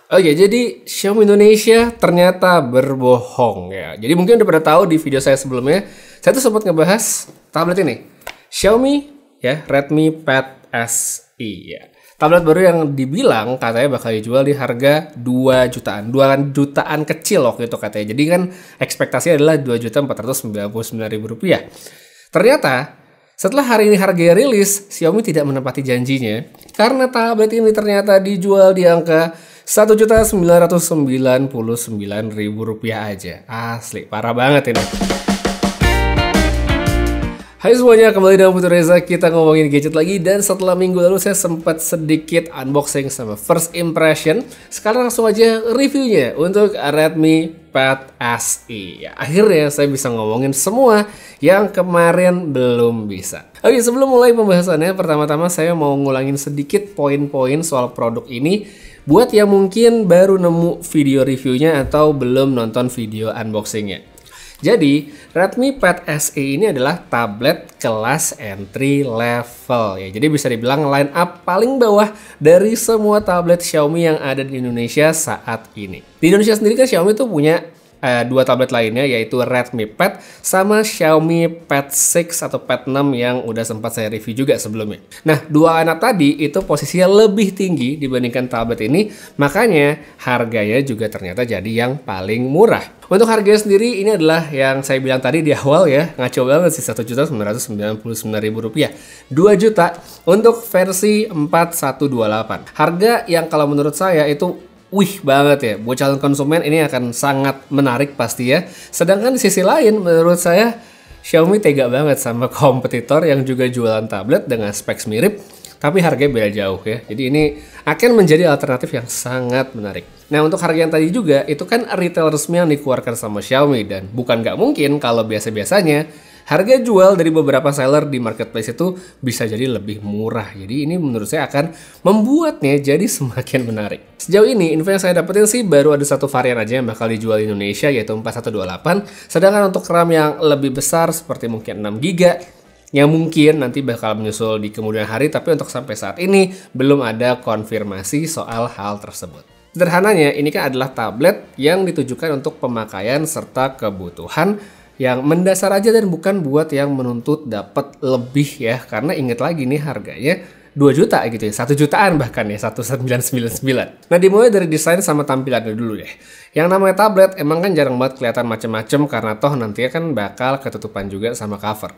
Oke, jadi Xiaomi Indonesia ternyata berbohong ya. Jadi mungkin udah pada tahu di video saya sebelumnya, saya tuh sempat ngebahas tablet ini. Xiaomi ya, Redmi Pad SE ya. Tablet baru yang dibilang katanya bakal dijual di harga 2 jutaan. 2 jutaan kecil waktu itu katanya. Jadi kan ekspektasinya adalah 2.499.000 rupiah. Ternyata setelah hari ini harganya rilis, Xiaomi tidak menepati janjinya karena tablet ini ternyata dijual di angka Rp1.999.000 aja. Asli, parah banget ini. Hai semuanya, kembali dengan Putu Reza. Kita ngomongin gadget lagi. Dan setelah minggu lalu saya sempat sedikit unboxing sama first impression. Sekarang langsung aja reviewnya untuk Redmi Pad SE ya, akhirnya saya bisa ngomongin semua yang kemarin belum bisa. Oke, sebelum mulai pembahasannya, pertama-tama saya mau ngulangin sedikit poin-poin soal produk ini buat yang mungkin baru nemu video reviewnya atau belum nonton video unboxingnya. Jadi, Redmi Pad SE ini adalah tablet kelas entry level ya. Jadi bisa dibilang line up paling bawah dari semua tablet Xiaomi yang ada di Indonesia saat ini. Di Indonesia sendiri kan Xiaomi tuh punya dua tablet lainnya, yaitu Redmi Pad sama Xiaomi Pad 6 atau Pad 6 yang udah sempat saya review juga sebelumnya. Nah, dua anak tadi itu posisinya lebih tinggi dibandingkan tablet ini, makanya harganya juga ternyata jadi yang paling murah. Untuk harganya sendiri ini adalah yang saya bilang tadi di awal ya, ngaco banget sih, Rp1.999.000. 2 juta untuk versi 4128. Harga yang kalau menurut saya itu wih banget ya, buat calon konsumen ini akan sangat menarik pasti ya. Sedangkan di sisi lain menurut saya Xiaomi tega banget sama kompetitor yang juga jualan tablet dengan specs mirip tapi harganya beda jauh ya. Jadi ini akan menjadi alternatif yang sangat menarik. Nah, untuk harga yang tadi juga itu kan retail resmi yang dikeluarkan sama Xiaomi, dan bukan nggak mungkin kalau biasa-biasanya harga jual dari beberapa seller di marketplace itu bisa jadi lebih murah. Jadi ini menurut saya akan membuatnya jadi semakin menarik. Sejauh ini info yang saya dapetin sih baru ada satu varian aja yang bakal dijual di Indonesia, yaitu 4128. Sedangkan untuk RAM yang lebih besar seperti mungkin 6GB yang mungkin nanti bakal menyusul di kemudian hari, tapi untuk sampai saat ini belum ada konfirmasi soal hal tersebut. Sederhananya ini kan adalah tablet yang ditujukan untuk pemakaian serta kebutuhan yang mendasar aja dan bukan buat yang menuntut dapat lebih ya, karena inget lagi nih harganya 2 juta gitu ya, 1 jutaan bahkan ya, 1.999. Nah, dimulai dari desain sama tampilannya dulu deh. Yang namanya tablet emang kan jarang banget kelihatan macem-macem karena toh nantinya kan bakal ketutupan juga sama cover.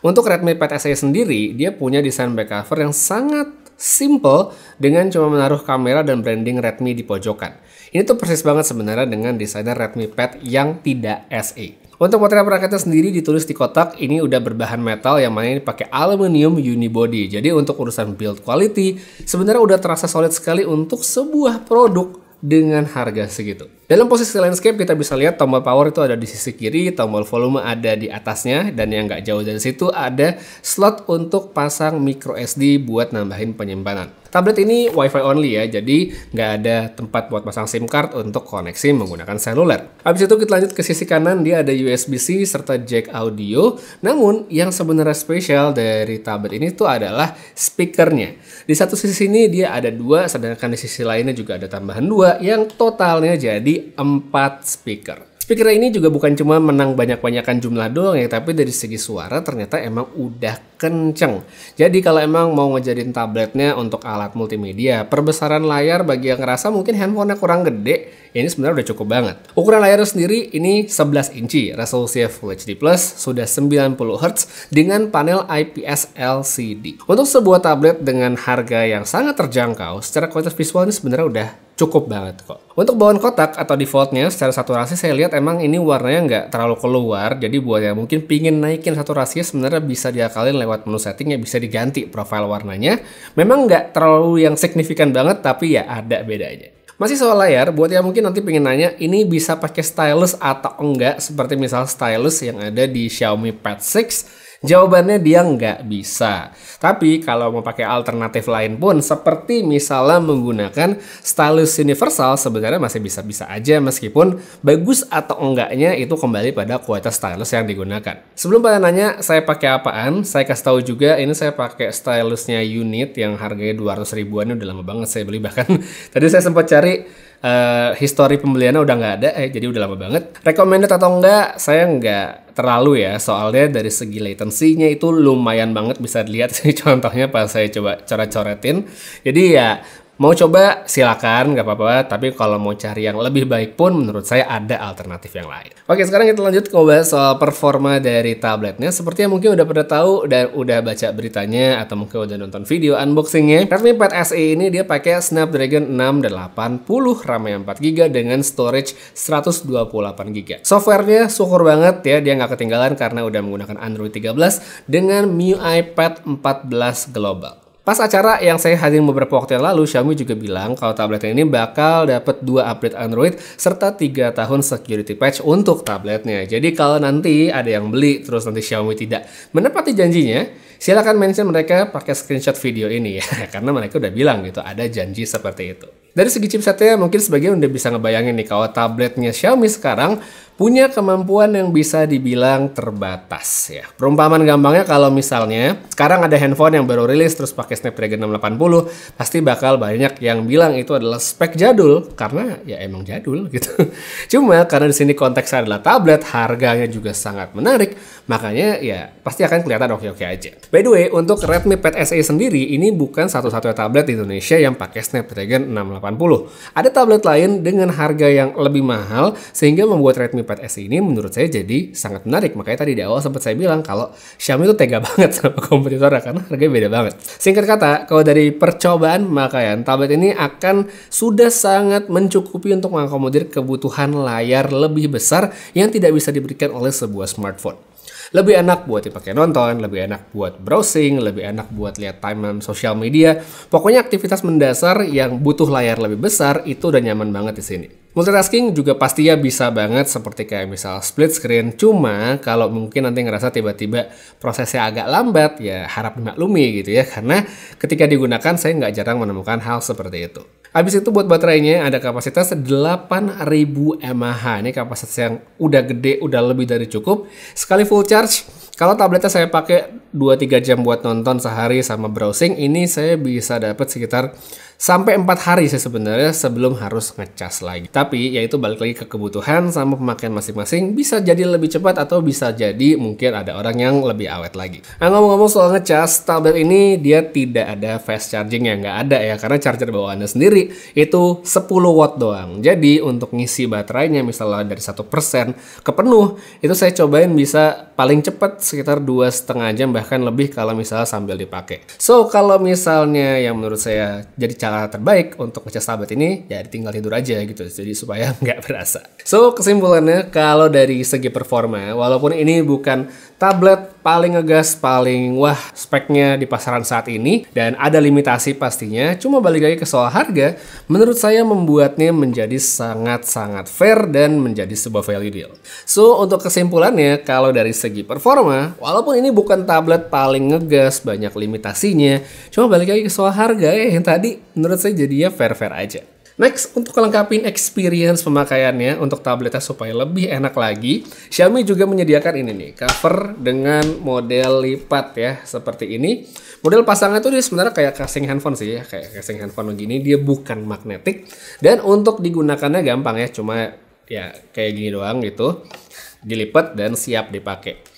Untuk Redmi Pad SE sendiri, dia punya desain back cover yang sangat simple dengan cuma menaruh kamera dan branding Redmi di pojokan. Ini tuh persis banget sebenarnya dengan desainer Redmi Pad yang tidak SE. Untuk material perakitnya sendiri ditulis di kotak, ini udah berbahan metal yang mana ini pakai aluminium unibody. Jadi untuk urusan build quality sebenarnya udah terasa solid sekali untuk sebuah produk dengan harga segitu. Dalam posisi landscape kita bisa lihat tombol power itu ada di sisi kiri, tombol volume ada di atasnya, dan yang nggak jauh dari situ ada slot untuk pasang micro SD buat nambahin penyimpanan. Tablet ini Wi-Fi only ya, jadi nggak ada tempat buat pasang SIM card untuk koneksi menggunakan seluler. Habis itu kita lanjut ke sisi kanan, dia ada USB-C serta jack audio. Namun yang sebenarnya spesial dari tablet ini tuh adalah speakernya. Di satu sisi ini dia ada 2, sedangkan di sisi lainnya juga ada tambahan 2, yang totalnya jadi 4 speaker. Speaker ini juga bukan cuma menang banyak-banyakan jumlah doang ya, tapi dari segi suara ternyata emang udah kenceng. Jadi kalau emang mau ngejadiin tabletnya untuk alat multimedia, perbesaran layar bagi yang ngerasa mungkin handphonenya kurang gede, ini sebenarnya udah cukup banget. Ukuran layarnya sendiri ini 11 inci, resolusi Full HD+, sudah 90 Hz dengan panel IPS LCD. Untuk sebuah tablet dengan harga yang sangat terjangkau, secara kualitas visual ini sebenarnya udah cukup banget kok. Untuk bawaan kotak atau defaultnya secara saturasi saya lihat emang ini warnanya nggak terlalu keluar, jadi buat yang mungkin pingin naikin saturasinya sebenarnya bisa diakalin lewat menu setting, ya bisa diganti profil warnanya. Memang nggak terlalu yang signifikan banget, tapi ya ada bedanya. Masih soal layar, buat yang mungkin nanti pengen nanya ini bisa pakai stylus atau enggak seperti misal stylus yang ada di Xiaomi Pad 6, jawabannya dia nggak bisa. Tapi kalau mau pakai alternatif lain pun seperti misalnya menggunakan stylus universal sebenarnya masih bisa-bisa aja, meskipun bagus atau enggaknya itu kembali pada kualitas stylus yang digunakan. Sebelum pada nanya saya pakai apaan, saya kasih tahu juga ini saya pakai stylusnya Unit yang harganya 200 ribuan, udah lama banget saya beli, bahkan tadi saya sempat cari History pembeliannya udah nggak ada, jadi udah lama banget. Recommended atau enggak, saya nggak terlalu ya, soalnya dari segi latency-nya itu lumayan banget, bisa dilihat sih contohnya pas saya coba coret-coretin. Jadi ya mau coba silakan, nggak apa-apa. Tapi kalau mau cari yang lebih baik pun menurut saya ada alternatif yang lain. Oke, sekarang kita lanjut ngobrol soal performa dari tabletnya. Seperti yang mungkin udah pada tahu dan udah baca beritanya atau mungkin udah nonton video unboxingnya, Redmi Pad SE ini dia pakai Snapdragon 680, RAM-nya 4GB dengan storage 128GB. Softwarenya syukur banget ya, dia nggak ketinggalan karena udah menggunakan Android 13 dengan MIUI Pad 14 Global. Pas acara yang saya hadirin beberapa waktu yang lalu, Xiaomi juga bilang kalau tabletnya ini bakal dapat 2 update Android serta 3 tahun security patch untuk tabletnya. Jadi kalau nanti ada yang beli terus nanti Xiaomi tidak menepati janjinya, silakan mention mereka pakai screenshot video ini ya, karena mereka udah bilang gitu ada janji seperti itu. Dari segi chipsetnya mungkin sebagian udah bisa ngebayangin nih kalau tabletnya Xiaomi sekarang punya kemampuan yang bisa dibilang terbatas ya. Perumpamaan gampangnya kalau misalnya sekarang ada handphone yang baru rilis terus pakai Snapdragon 680, pasti bakal banyak yang bilang itu adalah spek jadul karena ya emang jadul gitu. Cuma karena di sini konteksnya adalah tablet, harganya juga sangat menarik, makanya ya pasti akan kelihatan oke-oke aja. By the way, untuk Redmi Pad SE sendiri ini bukan satu-satunya tablet di Indonesia yang pakai Snapdragon 680. Ada tablet lain dengan harga yang lebih mahal sehingga membuat Redmi Pad SE ini menurut saya jadi sangat menarik. Makanya tadi di awal sempat saya bilang kalau Xiaomi itu tega banget sama kompetitornya karena harganya beda banget. Singkat kata, kalau dari percobaan pemakaian, tablet ini akan sudah sangat mencukupi untuk mengakomodir kebutuhan layar lebih besar yang tidak bisa diberikan oleh sebuah smartphone. Lebih enak buat dipakai nonton, lebih enak buat browsing, lebih enak buat lihat timeline sosial media. Pokoknya aktivitas mendasar yang butuh layar lebih besar itu udah nyaman banget di sini. Multitasking juga pastinya bisa banget seperti kayak misal split screen. Cuma kalau mungkin nanti ngerasa tiba-tiba prosesnya agak lambat, ya harap dimaklumi gitu ya. Karena ketika digunakan saya nggak jarang menemukan hal seperti itu. Habis itu buat baterainya ada kapasitas 8000 mAh. Ini kapasitas yang udah gede, udah lebih dari cukup. Sekali full charge, kalau tabletnya saya pakai 2-3 jam buat nonton sehari sama browsing, ini saya bisa dapat sekitar sampai 4 hari sih sebenarnya sebelum harus ngecas lagi. Tapi ya itu balik lagi ke kebutuhan sama pemakaian masing-masing, bisa jadi lebih cepat atau bisa jadi mungkin ada orang yang lebih awet lagi. Nah, ngomong-ngomong soal ngecas, tablet ini dia tidak ada fast charging ya, nggak ada ya, karena charger bawaannya sendiri itu 10 watt doang. Jadi untuk ngisi baterainya misalnya dari 1% ke penuh, itu saya cobain bisa paling cepat sekitar 2,5 jam bahkan lebih kalau misalnya sambil dipakai. So kalau misalnya yang menurut saya jadi cara terbaik untuk ngecas tablet ini ya tinggal tidur aja gitu, jadi supaya nggak berasa. So kesimpulannya kalau dari segi performa, walaupun ini bukan tablet paling ngegas, paling wah speknya di pasaran saat ini dan ada limitasi pastinya, cuma balik lagi ke soal harga, menurut saya membuatnya menjadi sangat-sangat fair dan menjadi sebuah value deal. So untuk kesimpulannya, kalau dari segi performa, walaupun ini bukan tablet paling ngegas, banyak limitasinya, cuma balik lagi ke soal harga ya yang tadi menurut saya jadinya fair-fair aja. Next, untuk kelengkapin experience pemakaiannya untuk tabletnya supaya lebih enak lagi, Xiaomi juga menyediakan ini nih, cover dengan model lipat ya, seperti ini. Model pasangnya tuh dia sebenarnya kayak casing handphone sih ya, kayak casing handphone begini, dia bukan magnetik. Dan untuk digunakannya gampang ya, cuma ya kayak gini doang gitu, dilipat dan siap dipakai.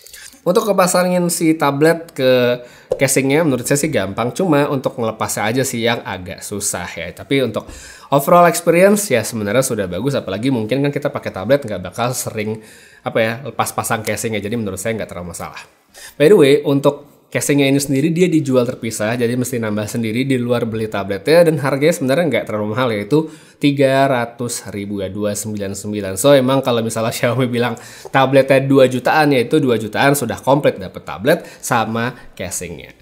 Untuk kepasangin si tablet ke casingnya menurut saya sih gampang, cuma untuk melepasnya aja sih yang agak susah ya. Tapi untuk overall experience ya sebenarnya sudah bagus, apalagi mungkin kan kita pakai tablet nggak bakal sering lepas pasang casingnya, jadi menurut saya nggak terlalu masalah. By the way, untuk casingnya ini sendiri dia dijual terpisah, jadi mesti nambah sendiri di luar beli tabletnya, dan harganya sebenarnya nggak terlalu mahal, yaitu 300.000 ya, 299. So emang kalau misalnya Xiaomi bilang tabletnya 2 jutaan, yaitu 2 jutaan sudah komplit dapat tablet sama casingnya.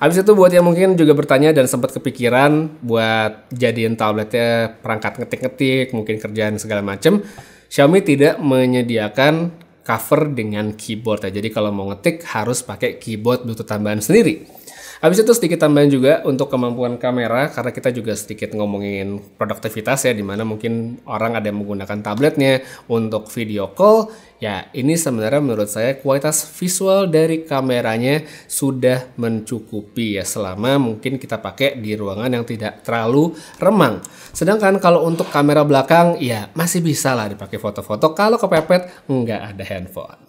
Habis itu buat yang mungkin juga bertanya dan sempat kepikiran buat jadiin tabletnya perangkat ngetik-ngetik, mungkin kerjaan segala macem, Xiaomi tidak menyediakan cover dengan keyboard ya. Jadi kalau mau ngetik harus pakai keyboard Bluetooth tambahan sendiri. Habis itu sedikit tambahan juga untuk kemampuan kamera, karena kita juga sedikit ngomongin produktivitas ya, dimana mungkin orang ada yang menggunakan tabletnya untuk video call. Ya, ini sebenarnya menurut saya kualitas visual dari kameranya sudah mencukupi ya, selama mungkin kita pakai di ruangan yang tidak terlalu remang. Sedangkan kalau untuk kamera belakang, ya masih bisa lah dipakai foto-foto kalau kepepet nggak ada handphone.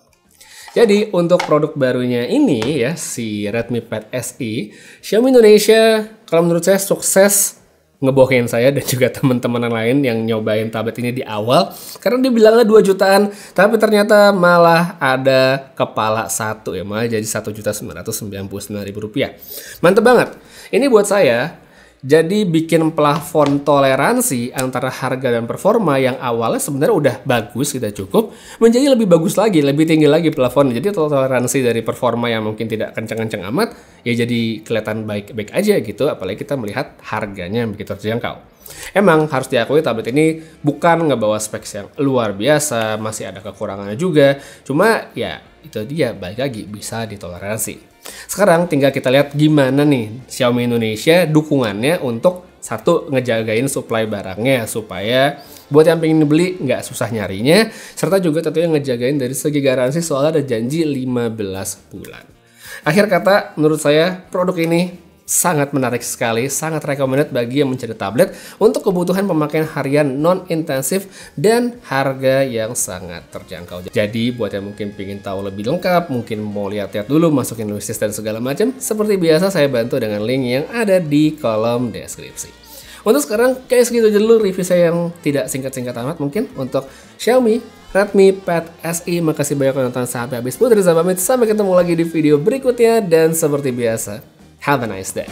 Jadi untuk produk barunya ini ya, si Redmi Pad SE, Xiaomi Indonesia kalau menurut saya sukses ngebohongin saya dan juga teman-teman lain yang nyobain tablet ini di awal, karena dia bilangnya 2 jutaan, tapi ternyata malah ada kepala satu ya, malah jadi Rp1.999.000. Mantep banget. Ini buat saya jadi bikin plafon toleransi antara harga dan performa yang awalnya sebenarnya udah bagus, kita cukup, menjadi lebih bagus lagi, lebih tinggi lagi plafon. Jadi toleransi dari performa yang mungkin tidak kencang-kencang amat, ya jadi kelihatan baik-baik aja gitu, apalagi kita melihat harganya yang begitu terjangkau. Emang harus diakui tablet ini bukan ngebawa spek yang luar biasa, masih ada kekurangannya juga. Cuma ya itu dia, balik lagi bisa ditoleransi. Sekarang tinggal kita lihat gimana nih Xiaomi Indonesia dukungannya untuk satu, ngejagain supply barangnya supaya buat yang pengen beli nggak susah nyarinya, serta juga tentunya ngejagain dari segi garansi, soalnya ada janji 15 bulan. Akhir kata, menurut saya produk ini sangat menarik sekali, sangat recommended bagi yang mencari tablet untuk kebutuhan pemakaian harian non-intensif dan harga yang sangat terjangkau. Jadi buat yang mungkin pengen tahu lebih lengkap, mungkin mau lihat-lihat dulu, masukin wishlist dan segala macam, seperti biasa saya bantu dengan link yang ada di kolom deskripsi. Untuk sekarang kayak segitu dulu review saya yang tidak singkat-singkat amat mungkin untuk Xiaomi Redmi Pad SE. Makasih banyak yang nonton sampai habis. Putri pamit, sampai ketemu lagi di video berikutnya, dan seperti biasa, have a nice day.